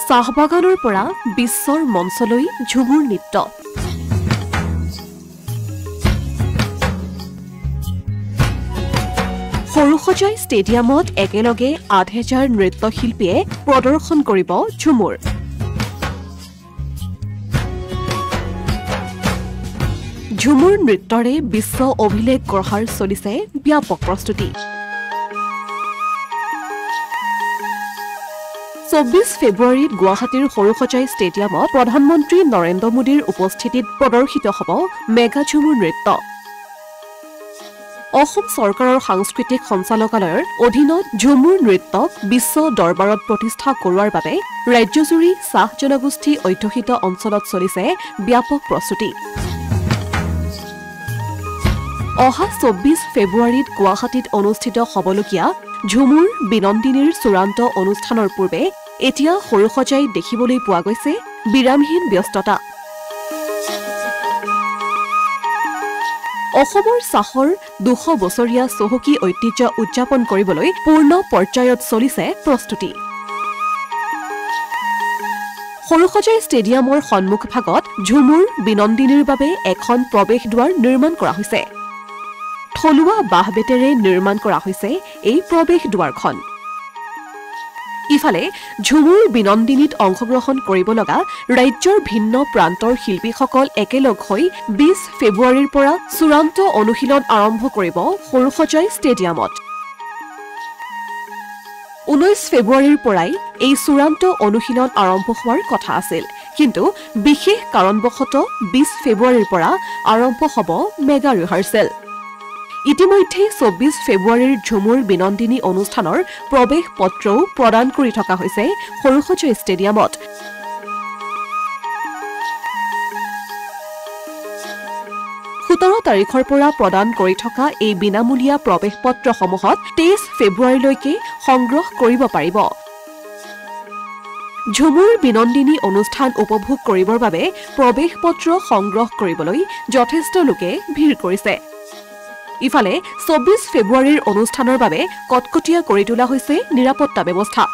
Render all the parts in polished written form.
চাহবাগানৰ পৰা বিশ্বৰ মঞ্চলৈ ঝুমুৰ নৃত্য। সৰুসজাই ষ্টেডিয়ামত একেলগে ৮,০০০ নৃত্যশিল্পীয়ে প্ৰদৰ্শন কৰিব ঝুমুৰ। ঝুমুৰ নৃত্যৰে বিশ্ব অভিলেখ গঢ়াৰ চলিছে ব্যাপক প্ৰস্তুতি। ২৪ ফেব্ৰুৱাৰীত গুৱাহাটীৰ সৰুসজাই ষ্টেডিয়ামত প্ৰধানমন্ত্ৰী নৰেন্দ্ৰ মোদীৰ উপস্থিতিত প্ৰদৰ্শিত হ'ব মেগা ঝুমুৰ নৃত্য। অসম চৰকাৰৰ সাংস্কৃতিক সঞ্চালকালয়ৰ অধীনত ঝুমুৰ নৃত্যক বিশ্ব দৰবাৰত প্ৰতিষ্ঠা কৰোৱাৰ বাবে ৰাজ্যজুৰি চাহ জনগোষ্ঠী অধ্যুষিত অঞ্চলত চলিছে ব্যাপক প্ৰস্তুতি। অহা ২৪ ফেব্ৰুৱাৰীত গুৱাহাটীত অনুষ্ঠিত হ'বলগীয়া ঝুমুৰ বিনন্দিনীৰ চূড়ান্ত অনুষ্ঠানৰ পূৰ্বে এতিয়া সৰুসজাইত দেখিবলৈ পোৱা গৈছে বিৰামহীন ব্যস্ততা। অসমৰ চাহৰ ২০০ বছৰীয়া চহকী ঐতিহ্য উদযাপন কৰিবলৈ পূৰ্ণ পৰ্যায়ত চলিছে প্ৰস্তুতি। সৰুসজাই ষ্টেডিয়ামৰ সন্মুখভাগত ঝুমুৰ বিনন্দিনীৰ বাবে এখন প্ৰৱেশ দুৱাৰ নিৰ্মাণ কৰা হৈছে। থলুৱা বাঁহ বেতেৰে নিৰ্মাণ কৰা হৈছে এই প্ৰৱেশ দুৱাৰখন। ইফালে ঝুমুৰ বিনন্দিনীত অংশগ্ৰহণ কৰিব লগা ৰাজ্যৰ ভিন্ন প্ৰান্তৰ শিল্পীসকল একেলগ হৈ ২০ ফেব্ৰুৱাৰীৰ পৰা চূড়ান্ত অনুশীলন আৰম্ভ কৰিব সৰুসজাই ষ্টেডিয়ামত। ১৯ ফেব্ৰুৱাৰীৰ পৰাই এই চূড়ান্ত অনুশীলন আৰম্ভ হোৱাৰ কথা আছিল, কিন্তু বিশেষ কাৰণবশতঃ ২০ ফেব্ৰুৱাৰীৰ পৰা আৰম্ভ হ'ব মেগা ৰিহাৰ্চেল। ইতিমধ্যে ২৪ ফেব্ৰুৱাৰীৰ ঝুমুৰ বিনন্দিনী অনুষ্ঠানৰ প্ৰৱেশ পত্ৰও প্ৰদান কৰি থকা হৈছে সৰুসজাই ষ্টেডিয়ামত। ১৭ তাৰিখৰ পৰা প্ৰদান কৰি থকা এই বিনামূলীয়া প্ৰৱেশ পত্ৰসমূহত ২৩ ফেব্ৰুৱাৰীলৈকে সংগ্ৰহ কৰিব পাৰিব। ঝুমুৰ বিনন্দিনী অনুষ্ঠান উপভোগ কৰিবৰ বাবে প্ৰৱেশ পত্ৰ সংগ্ৰহ কৰিবলৈ যথেষ্ট লোকে ভিৰ কৰিছে। ইফালে ২৪ ফেব্ৰুৱাৰীৰ অনুষ্ঠানৰ বাবে কটকটীয়া কৰি তোলা হৈছে নিৰাপত্তা ব্যৱস্থা।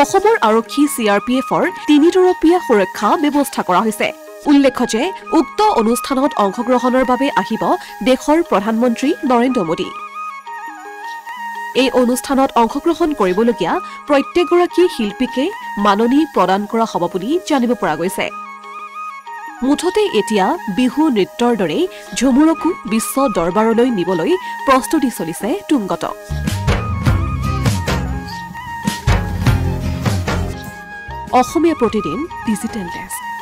অসমৰ আৰক্ষী CRPFৰ ৩তৰপীয়া সুৰক্ষা ব্যৱস্থা কৰা হৈছে। উল্লেখ্য যে উক্ত অনুষ্ঠানত অংশগ্ৰহণৰ বাবে আহিব দেশৰ প্ৰধানমন্ত্ৰী নৰেন্দ্ৰ মোদী। এই অনুষ্ঠানত অংশগ্ৰহণ কৰিবলগীয়া প্ৰত্যেকগৰাকী শিল্পীকে মাননি প্ৰদান কৰা হ'ব বুলি জানিব পৰা গৈছে। মুঠতে এতিয়া বিহু নৃত্যৰ দৰে ঝুমুৰকো বিশ্ব দৰবাৰলৈ নিবলৈ প্ৰস্তুতি চলিছে তুংগত। Asomiya Pratidin digital desk.